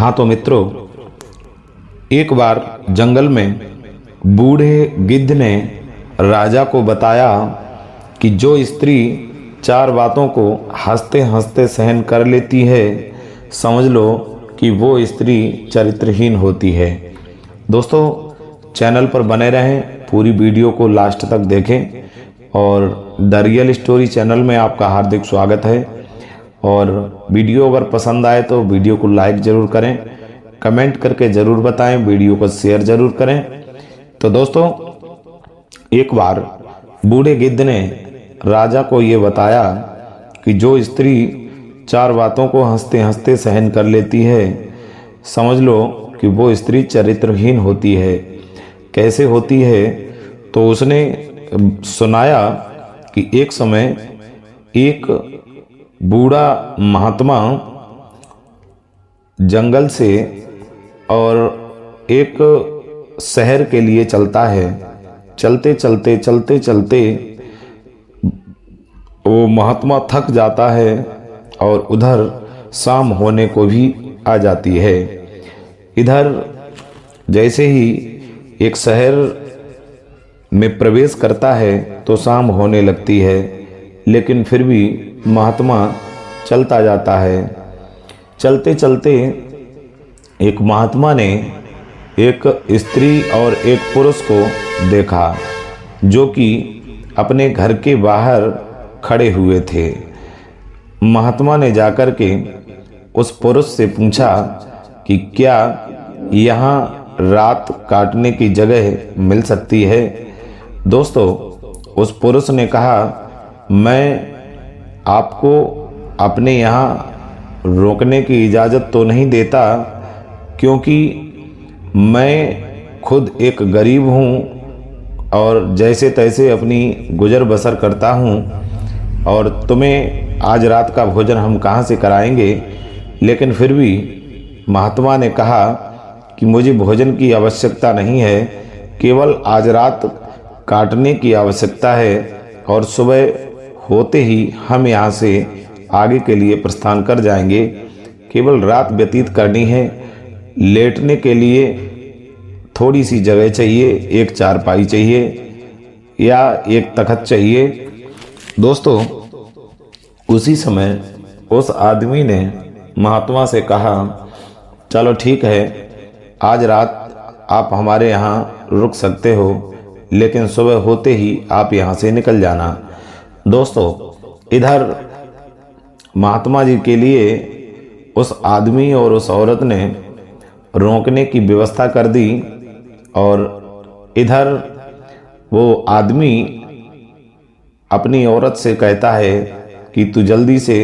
हाँ तो मित्रों, एक बार जंगल में बूढ़े गिद्ध ने राजा को बताया कि जो स्त्री 4 बातों को हंसते हंसते सहन कर लेती है, समझ लो कि वो स्त्री चरित्रहीन होती है। दोस्तों, चैनल पर बने रहें, पूरी वीडियो को लास्ट तक देखें और द रियल स्टोरी चैनल में आपका हार्दिक स्वागत है। और वीडियो अगर पसंद आए तो वीडियो को लाइक ज़रूर करें, कमेंट करके ज़रूर बताएं, वीडियो को शेयर ज़रूर करें। तो दोस्तों, एक बार बूढ़े गिद्ध ने राजा को ये बताया कि जो स्त्री 4 बातों को हंसते हंसते सहन कर लेती है, समझ लो कि वो स्त्री चरित्रहीन होती है। कैसे होती है? तो उसने सुनाया कि एक समय एक बूढ़ा महात्मा जंगल से और एक शहर के लिए चलता है। चलते चलते वो महात्मा थक जाता है और उधर शाम होने को भी आ जाती है। इधर जैसे ही एक शहर में प्रवेश करता है तो शाम होने लगती है, लेकिन फिर भी महात्मा चलता जाता है। चलते चलते एक महात्मा ने एक स्त्री और एक पुरुष को देखा जो कि अपने घर के बाहर खड़े हुए थे। महात्मा ने जाकर के उस पुरुष से पूछा कि क्या यहाँ रात काटने की जगह मिल सकती है? दोस्तों, उस पुरुष ने कहा, मैं आपको अपने यहाँ रोकने की इजाज़त तो नहीं देता, क्योंकि मैं खुद एक गरीब हूँ और जैसे तैसे अपनी गुजर बसर करता हूँ, और तुम्हें आज रात का भोजन हम कहाँ से कराएंगे। लेकिन फिर भी महात्मा ने कहा कि मुझे भोजन की आवश्यकता नहीं है, केवल आज रात काटने की आवश्यकता है और सुबह होते ही हम यहाँ से आगे के लिए प्रस्थान कर जाएंगे। केवल रात व्यतीत करनी है, लेटने के लिए थोड़ी सी जगह चाहिए, एक चारपाई चाहिए या एक तख्त चाहिए। दोस्तों, उसी समय उस आदमी ने महात्मा से कहा, चलो ठीक है, आज रात आप हमारे यहाँ रुक सकते हो, लेकिन सुबह होते ही आप यहाँ से निकल जाना। दोस्तों, इधर महात्मा जी के लिए उस आदमी और उस औरत ने रोकने की व्यवस्था कर दी, और इधर वो आदमी अपनी औरत से कहता है कि तू जल्दी से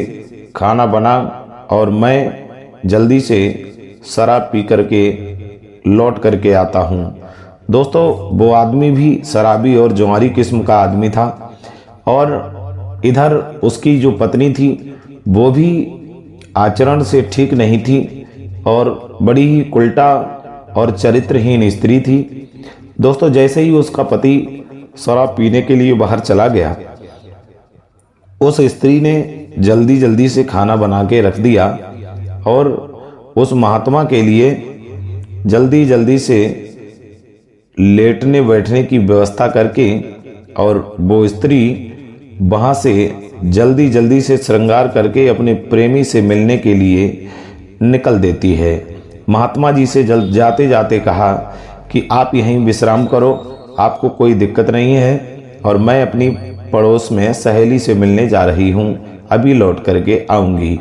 खाना बना और मैं जल्दी से शराब पी करके लौट करके आता हूँ। दोस्तों, वो आदमी भी शराबी और जुआरी किस्म का आदमी था, और इधर उसकी जो पत्नी थी वो भी आचरण से ठीक नहीं थी और बड़ी ही उल्टा और चरित्रहीन स्त्री थी। दोस्तों, जैसे ही उसका पति शराब पीने के लिए बाहर चला गया, उस स्त्री ने जल्दी से खाना बना के रख दिया और उस महात्मा के लिए जल्दी से लेटने बैठने की व्यवस्था करके, और वो स्त्री वहाँ से जल्दी से श्रृंगार करके अपने प्रेमी से मिलने के लिए निकल देती है। महात्मा जी से जाते जाते कहा कि आप यहीं विश्राम करो, आपको कोई दिक्कत नहीं है, और मैं अपनी पड़ोस में सहेली से मिलने जा रही हूँ, अभी लौट करके आऊँगी।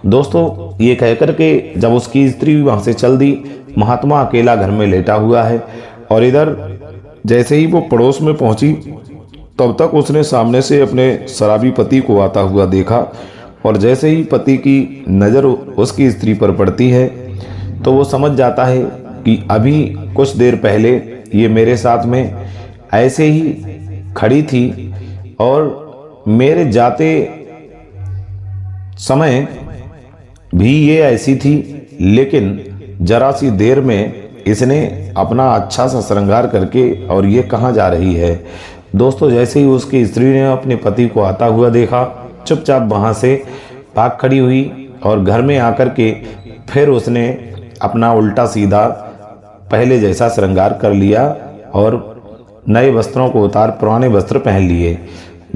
दोस्तों, ये कह करके जब उसकी स्त्री वहाँ से चल दी, महात्मा अकेला घर में लेटा हुआ है, और इधर जैसे ही वो पड़ोस में पहुंची, तब तक उसने सामने से अपने शराबी पति को आता हुआ देखा, और जैसे ही पति की नज़र उसकी स्त्री पर पड़ती है तो वो समझ जाता है कि अभी कुछ देर पहले ये मेरे साथ में ऐसे ही खड़ी थी और मेरे जाते समय भी ये ऐसी थी, लेकिन जरा सी देर में इसने अपना अच्छा सा श्रृंगार करके और ये कहाँ जा रही है। दोस्तों, जैसे ही उसकी स्त्री ने अपने पति को आता हुआ देखा, चुपचाप वहाँ से भाग खड़ी हुई और घर में आकर के फिर उसने अपना उल्टा सीधा पहले जैसा श्रृंगार कर लिया और नए वस्त्रों को उतार पुराने वस्त्र पहन लिए।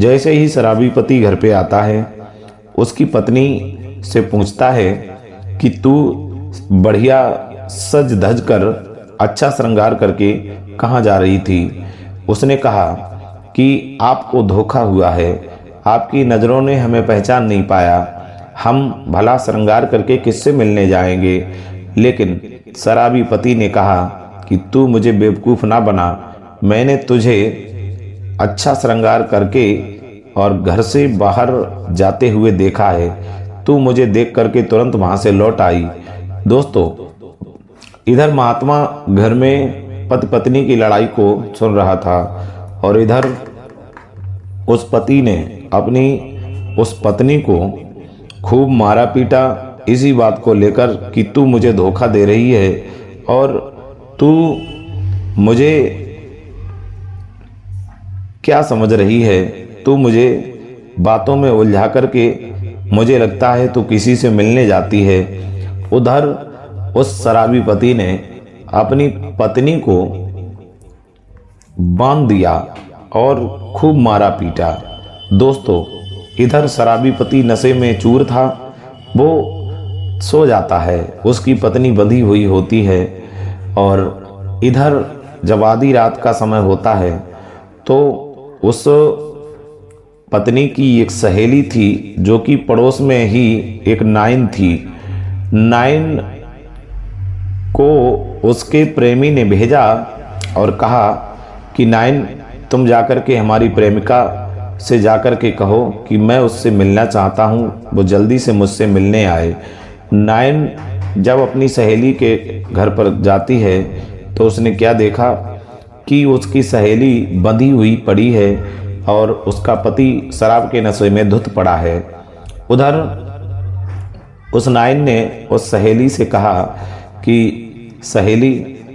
जैसे ही शराबी पति घर पे आता है, उसकी पत्नी से पूछता है कि तू बढ़िया सज धज कर अच्छा श्रृंगार करके कहाँ जा रही थी। उसने कहा कि आपको धोखा हुआ है, आपकी नज़रों ने हमें पहचान नहीं पाया, हम भला श्रृंगार करके किससे मिलने जाएंगे। लेकिन शराबी पति ने कहा कि तू मुझे बेवकूफ़ ना बना, मैंने तुझे अच्छा श्रृंगार करके और घर से बाहर जाते हुए देखा है, तू मुझे देख करके तुरंत वहाँ से लौट आई। दोस्तों, इधर महात्मा घर में पति पत्नी की लड़ाई को सुन रहा था और इधर उस पति ने अपनी उस पत्नी को खूब मारा पीटा इसी बात को लेकर कि तू मुझे धोखा दे रही है और तू मुझे क्या समझ रही है, तू मुझे बातों में उलझा करके मुझे लगता है तू किसी से मिलने जाती है। उधर उस शराबी पति ने अपनी पत्नी को बांध दिया और खूब मारा पीटा। दोस्तों, इधर शराबी पति नशे में चूर था, वो सो जाता है, उसकी पत्नी बंधी हुई होती है और इधर जब आधी रात का समय होता है तो उस पत्नी की एक सहेली थी जो कि पड़ोस में ही एक नाइन थी। नाइन को उसके प्रेमी ने भेजा और कहा कि नाइन, तुम जाकर के हमारी प्रेमिका से जाकर के कहो कि मैं उससे मिलना चाहता हूँ, वो जल्दी से मुझसे मिलने आए। नाइन जब अपनी सहेली के घर पर जाती है तो उसने क्या देखा कि उसकी सहेली बंधी हुई पड़ी है और उसका पति शराब के नशे में धुत पड़ा है। उधर उस नाइन ने उस सहेली से कहा कि सहेली,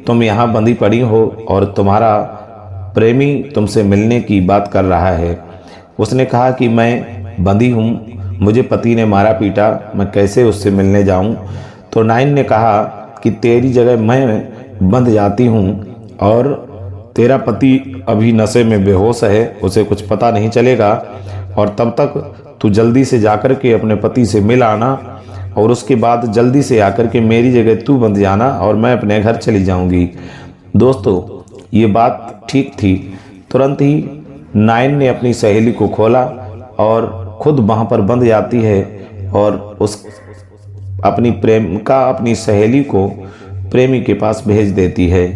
तुम यहाँ बंधी पड़ी हो और तुम्हारा प्रेमी तुमसे मिलने की बात कर रहा है। उसने कहा कि मैं बंधी हूँ, मुझे पति ने मारा पीटा, मैं कैसे उससे मिलने जाऊँ। तो नाइन ने कहा कि तेरी जगह मैं बंध जाती हूँ और तेरा पति अभी नशे में बेहोश है, उसे कुछ पता नहीं चलेगा और तब तक तू जल्दी से जाकर के अपने पति से मिल आना और उसके बाद जल्दी से आकर के मेरी जगह तू बंध जाना और मैं अपने घर चली जाऊंगी। दोस्तों, ये बात ठीक थी। तुरंत ही नाइन ने अपनी सहेली को खोला और खुद वहाँ पर बंध जाती है और उस अपनी प्रेमिका अपनी सहेली को प्रेमी के पास भेज देती है।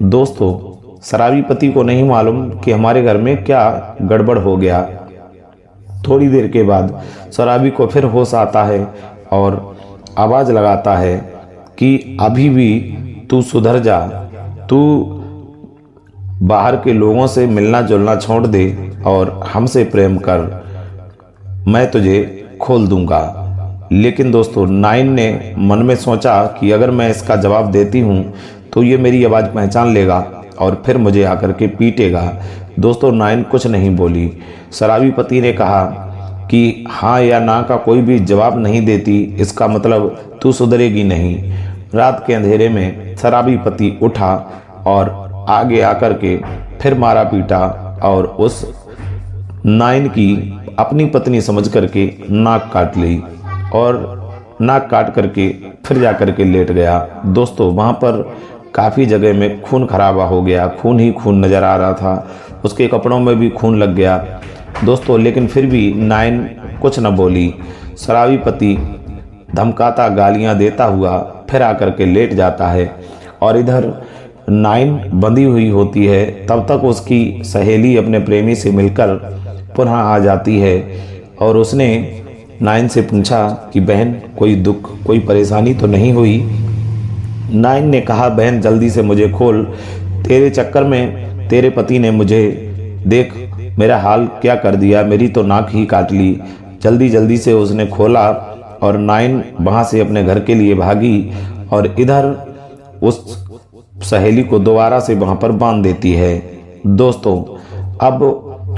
दोस्तों, शराबी पति को नहीं मालूम कि हमारे घर में क्या गड़बड़ हो गया। थोड़ी देर के बाद शराबी को फिर होश आता है और आवाज़ लगाता है कि अभी भी तू सुधर जा, तू बाहर के लोगों से मिलना जुलना छोड़ दे और हमसे प्रेम कर, मैं तुझे खोल दूंगा। लेकिन दोस्तों, नाइन ने मन में सोचा कि अगर मैं इसका जवाब देती हूँ तो ये मेरी आवाज़ पहचान लेगा और फिर मुझे आकर के पीटेगा। दोस्तों, नाइन कुछ नहीं बोली। शराबी पति ने कहा कि हाँ या ना का कोई भी जवाब नहीं देती, इसका मतलब तू सुधरेगी नहीं। रात के अंधेरे में शराबी पति उठा और आगे आकर के फिर मारा पीटा और उस नाइन की अपनी पत्नी समझ करके नाक काट ली और नाक काट करके फिर जा करके लेट गया। दोस्तों, वहाँ पर काफ़ी जगह में खून खराबा हो गया, खून ही खून नज़र आ रहा था, उसके कपड़ों में भी खून लग गया। दोस्तों, लेकिन फिर भी नाइन कुछ न बोली। शराबी पति धमकाता गालियां देता हुआ फिर आकर के लेट जाता है और इधर नाइन बंधी हुई होती है। तब तक उसकी सहेली अपने प्रेमी से मिलकर पुनः आ जाती है और उसने नाइन से पूछा कि बहन, कोई दुख कोई परेशानी तो नहीं हुई। नाइन ने कहा, बहन जल्दी से मुझे खोल, तेरे चक्कर में तेरे पति ने मुझे देख मेरा हाल क्या कर दिया, मेरी तो नाक ही काट ली। जल्दी जल्दी से उसने खोला और नाइन वहाँ से अपने घर के लिए भागी और इधर उस सहेली को दोबारा से वहाँ पर बांध देती है। दोस्तों, अब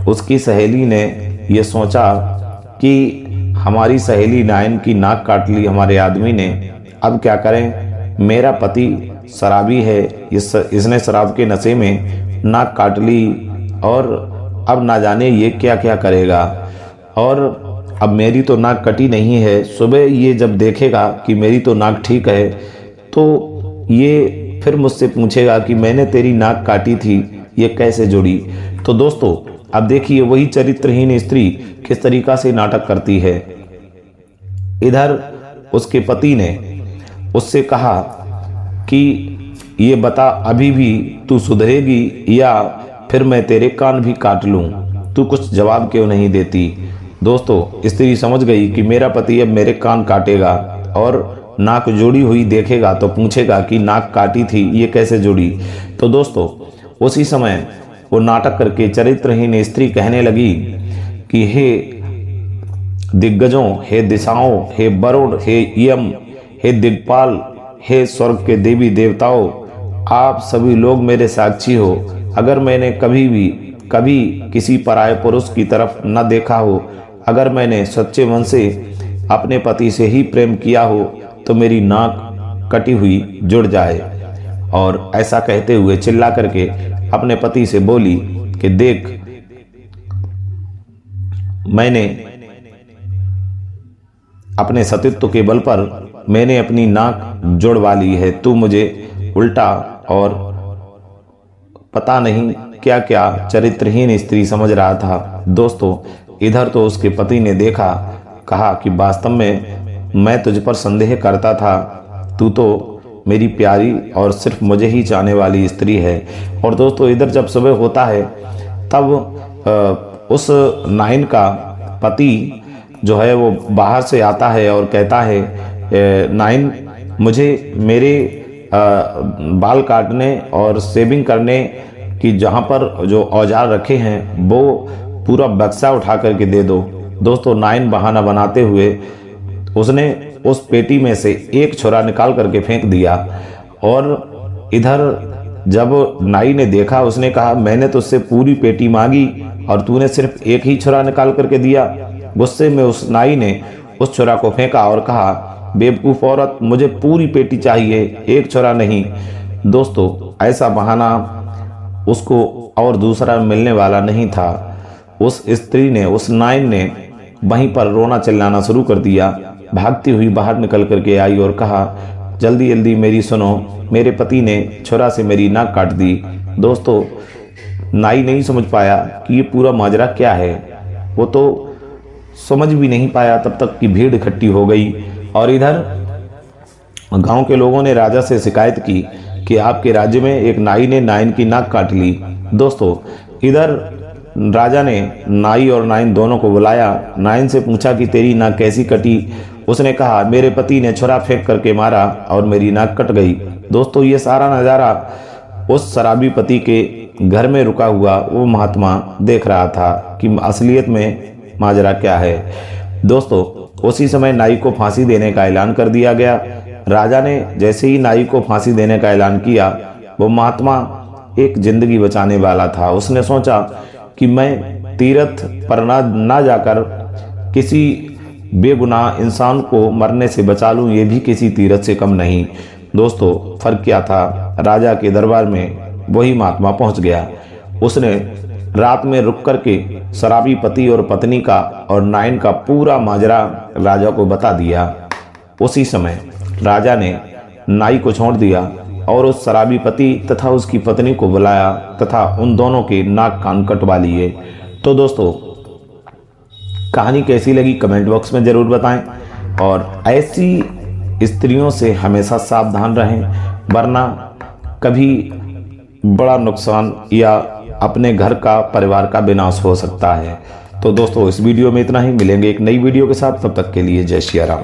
उसकी सहेली ने ये सोचा कि हमारी सहेली नाइन की नाक काट ली हमारे आदमी ने, अब क्या करें। मेरा पति शराबी है, इसने शराब के नशे में नाक काट ली और अब ना जाने ये क्या क्या करेगा। और अब मेरी तो नाक कटी नहीं है, सुबह ये जब देखेगा कि मेरी तो नाक ठीक है तो ये फिर मुझसे पूछेगा कि मैंने तेरी नाक काटी थी, ये कैसे जुड़ी। तो दोस्तों अब देखिए वही चरित्रहीन स्त्री किस तरीका से नाटक करती है। इधर उसके पति ने उससे कहा कि ये बता अभी भी तू सुधरेगी या फिर मैं तेरे कान भी काट लूं, तू कुछ जवाब क्यों नहीं देती। दोस्तों स्त्री समझ गई कि मेरा पति अब मेरे कान काटेगा और नाक जोड़ी हुई देखेगा तो पूछेगा कि नाक काटी थी, ये कैसे जुड़ी। तो दोस्तों उसी समय वो नाटक करके चरित्रहीन स्त्री कहने लगी कि हे दिग्गजों, हे दिशाओं, हे वरुण, हे यम, हे दिग्पाल, हे स्वर्ग के देवी देवताओं, आप सभी लोग मेरे साक्षी हो। अगर मैंने कभी किसी पराये पुरुष की तरफ न देखा हो, अगर मैंने सच्चे मन से अपने पति से ही प्रेम किया हो तो मेरी नाक कटी हुई जुड़ जाए। और ऐसा कहते हुए चिल्ला करके अपने पति से बोली कि देख मैंने अपने सतीत्व के बल पर मैंने अपनी नाक जोड़वा ली है, तू मुझे उल्टा और पता नहीं क्या क्या चरित्रहीन स्त्री समझ रहा था। दोस्तों इधर तो उसके पति ने देखा, कहा कि वास्तव में मैं तुझ पर संदेह करता था, तू तो मेरी प्यारी और सिर्फ मुझे ही चाहने वाली स्त्री है। और दोस्तों इधर जब सुबह होता है तब उस नाइन का पति जो है वो बाहर से आता है और कहता है नाइन मुझे मेरे बाल काटने और शेविंग करने की जहाँ पर जो औजार रखे हैं वो पूरा बक्सा उठा करके दे दो। दोस्तों नाइन बहाना बनाते हुए उसने उस पेटी में से एक छुरा निकाल करके फेंक दिया। और इधर जब नाई ने देखा उसने कहा मैंने तुझसे पूरी पेटी मांगी और तूने सिर्फ एक ही छुरा निकाल करके दिया। गुस्से में उस नाई ने उस छुरा को फेंका और कहा बेवकूफ़ औरत, मुझे पूरी पेटी चाहिए, एक छुरा नहीं। दोस्तों ऐसा बहाना उसको और दूसरा मिलने वाला नहीं था। उस स्त्री ने, उस नाइन ने वहीं पर रोना चिल्लाना शुरू कर दिया। भागती हुई बाहर निकल करके आई और कहा जल्दी जल्दी मेरी सुनो, मेरे पति ने छुरा से मेरी नाक काट दी। दोस्तों नाई नहीं समझ पाया कि ये पूरा माजरा क्या है, वो तो समझ भी नहीं पाया तब तक कि भीड़ इकट्ठी हो गई। और इधर गांव के लोगों ने राजा से शिकायत की कि आपके राज्य में एक नाई ने नाइन की नाक काट ली। दोस्तों इधर राजा ने नाई और नाइन दोनों को बुलाया। नाइन से पूछा कि तेरी नाक कैसी कटी। उसने कहा मेरे पति ने छुरा फेंक करके मारा और मेरी नाक कट गई। दोस्तों ये सारा नज़ारा उस शराबी पति के घर में रुका हुआ वो महात्मा देख रहा था कि असलियत में माजरा क्या है। दोस्तों उसी समय नाई को फांसी देने का ऐलान कर दिया गया। राजा ने जैसे ही नाई को फांसी देने का ऐलान किया, वो महात्मा एक जिंदगी बचाने वाला था। उसने सोचा कि मैं तीर्थ पर ना जाकर किसी बेगुनाह इंसान को मरने से बचा लूं, ये भी किसी तीर्थ से कम नहीं। दोस्तों फर्क क्या था, राजा के दरबार में वही महात्मा पहुंच गया। उसने रात में रुक करके शराबी पति और पत्नी का और नाइन का पूरा माजरा राजा को बता दिया। उसी समय राजा ने नाई को छोड़ दिया और उस शराबी पति तथा उसकी पत्नी को बुलाया तथा उन दोनों के नाक कान कटवा लिए। तो दोस्तों कहानी कैसी लगी कमेंट बॉक्स में ज़रूर बताएं और ऐसी स्त्रियों से हमेशा सावधान रहें, वरना कभी बड़ा नुकसान या अपने घर का, परिवार का विनाश हो सकता है। तो दोस्तों इस वीडियो में इतना ही, मिलेंगे एक नई वीडियो के साथ, तब तक के लिए जय श्री राम।